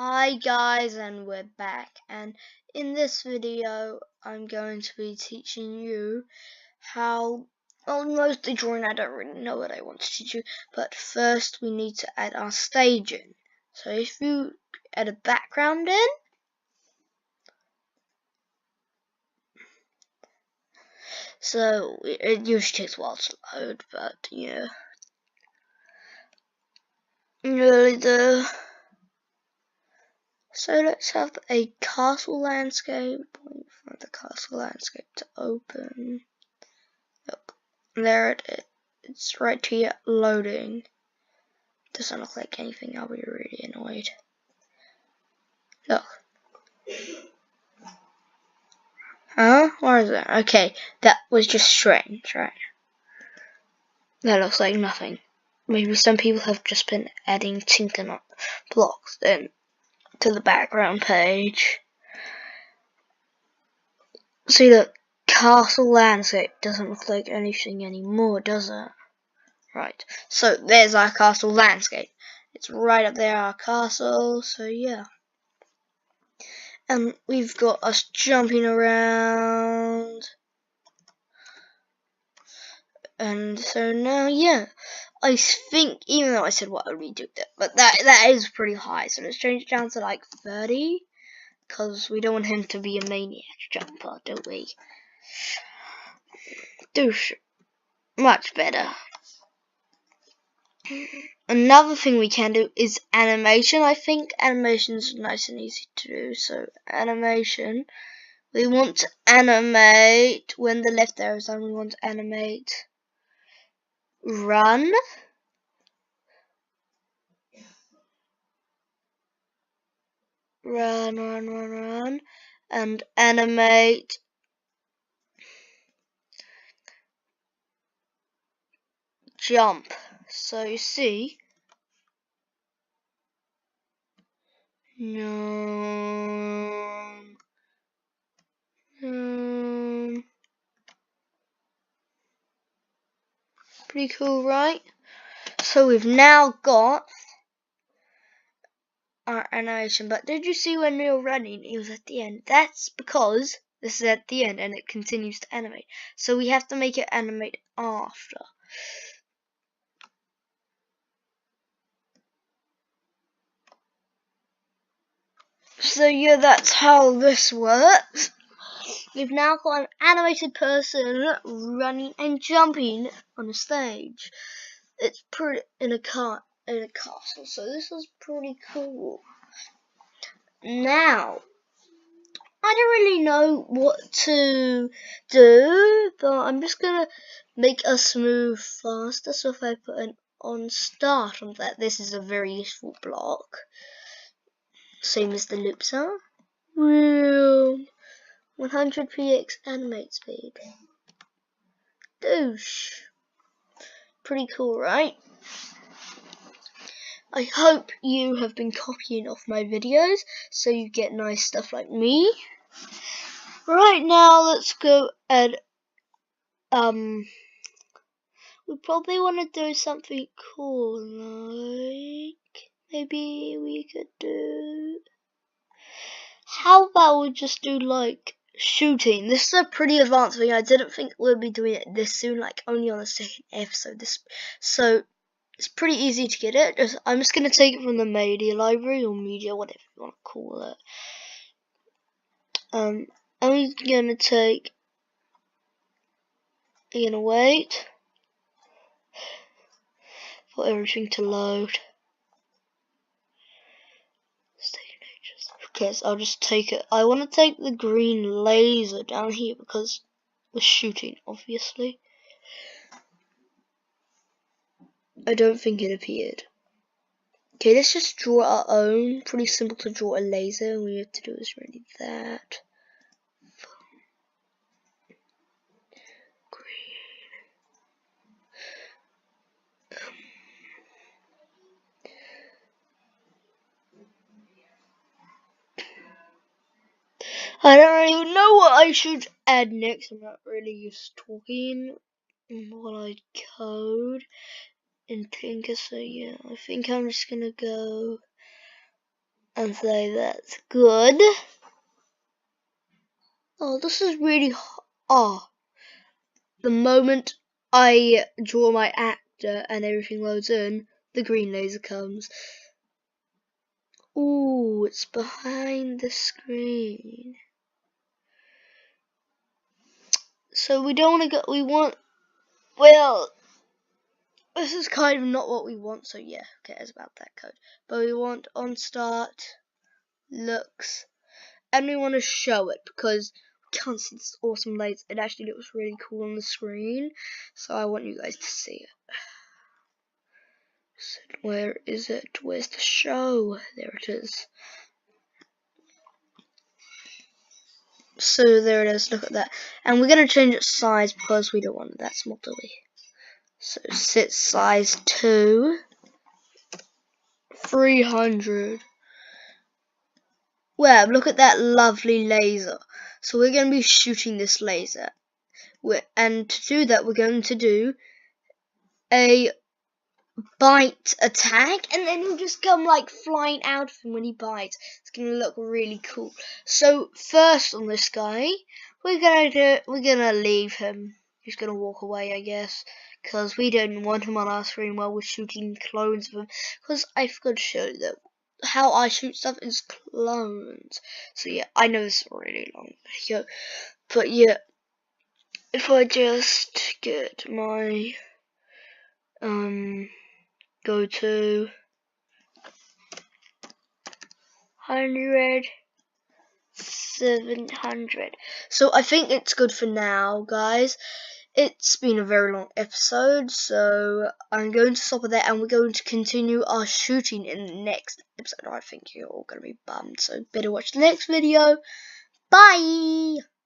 Hi guys, and we're back, and in this video I'm going to be teaching you how, well, mostly drawing. I don't really know what I want to teach you, but first we need to add our stage in. So if you add a background in, so it usually takes a while to load, but yeah, really do. So let's have a castle landscape. Wait for the castle landscape to open. Look, there it is. It's right here loading. Doesn't look like anything. I'll be really annoyed. Look. Huh? Where is it? Okay, that was just strange, right? That looks like nothing. Maybe some people have just been adding Tynker blocks in to the background page. See, the castle landscape doesn't look like anything anymore, does it? Right. So there's our castle landscape. It's right up there, our castle. So yeah. And we've got us jumping around. And so now, yeah, I think, even though I said what I would redo that, but that is pretty high. So let's change it down to like 30, because we don't want him to be a maniac jumper, do we? Much better. Another thing we can do is animation. I think animation is nice and easy to do. So animation, we want to animate when the left arrow is on. We want to animate run, and animate jump. So you see, pretty cool, right? So we've now got our animation, but did you see when we were running, it was at the end? That's because this is at the end and it continues to animate. So we have to make it animate after. So yeah, that's how this works. We've now got an animated person running and jumping on a stage. It's pretty in a castle, so this is pretty cool. Now, I don't really know what to do, but I'm just gonna make us move faster. So if I put an on start on that, this is a very useful block. Same as the loops are. 100px animate speed. Douche. Pretty cool, right? I hope you have been copying off my videos so you get nice stuff like me. Right now, let's go and we probably want to do something cool, like maybe we could do. How about we just do like shooting? This is a pretty advanced thing. I didn't think we'd be doing it this soon, like only on the second episode. So it's pretty easy to get it. I'm just gonna take it from the media library or media, whatever you want to call it. I'm gonna wait for everything to load. Okay, so I'll just take it. I want to take the green laser down here because we're shooting, obviously. I don't think it appeared. Okay, let's just draw our own. Pretty simple to draw a laser. All we have to do is really that. I don't really know what I should add next. I'm not really used to talking while I code in Tynker, so yeah, I think I'm just gonna go and say that's good. Oh, this is really the moment I draw my actor and everything loads in, the green laser comes. Ooh, it's behind the screen. So we don't want to go, well, this is kind of not what we want, so yeah, who cares about that code. But we want on start, looks, and we want to show it because we can't see this awesome laser. It actually looks really cool on the screen, so I want you guys to see it. So where is it? Where's the show? There it is. So there it is, look at that. And we're going to change its size because we don't want it that small, do we? So set size to 300. Wow, look at that lovely laser. So we're going to be shooting this laser. And to do that, we're going to do a bite attack, and then he'll just come like flying out of him when he bites. It's gonna look really cool. So first on this guy, we're gonna leave him. He's gonna walk away, I guess, because we don't want him on our screen while we're shooting clones of him. Because I forgot to show you that how I shoot stuff is clones. So yeah, I know this is a really long video, but yeah, if I just get my go to 100, 700. So I think it's good for now, guys. It's been a very long episode, so I'm going to stop it there, and we're going to continue our shooting in the next episode. I think you're all going to be bummed, so better watch the next video. Bye!